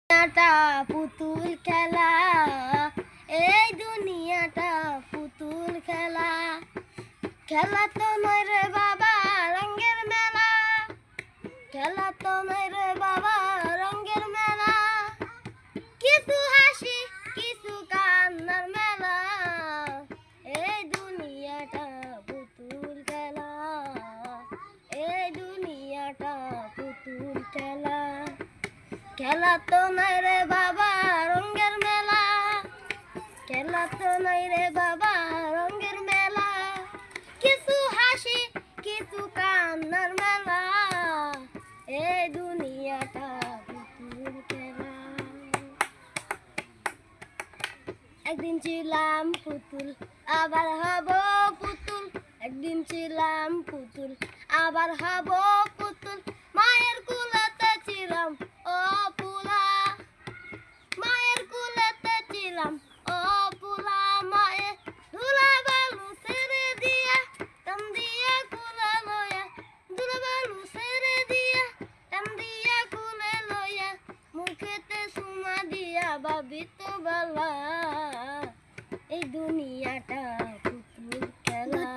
দুনিয়াটা পুতুল খেলা, এই দুনিয়াটা পুতুল খেলা। খেলা তো নয় রে বাবা রঙের মেলা, খেলা তো নয় রে বাবা রঙের মেলা। কিছু হাসি কিছু কান্নার মেলা, এই দুনিয়াটা পুতুল খেলা, এই দুনিয়াটা পুতুল খেলা। খেলা তো নাই রে বাবা রঙের মেলা, খেলা তো নাই রে বাবা রঙের মেলা। কিছু হাসি কিছু কান্নার মেলা, এই দুনিয়াটা পুতুল খেলা। একদিন ছিলাম পুতুল আবার হব পুতুল, একদিন ছিলাম পুতুল আবার হব পুতুল। মায়ের কুলেতে ছিলাম ও পুলা, মায়ের কুলেতে ছিলাম ও পুলা। মায়ের ধুলা বালু ছেড়ে দিয়া টান দিয়া কুলে লয়া, ধুলা বালু ছেড়ে দিয়া টান দিয়া কুলে লয়া। মুখেতে সুমা দিয়া ভাবি তো বালা, এই দুনিয়াটা পুতুল খেলা।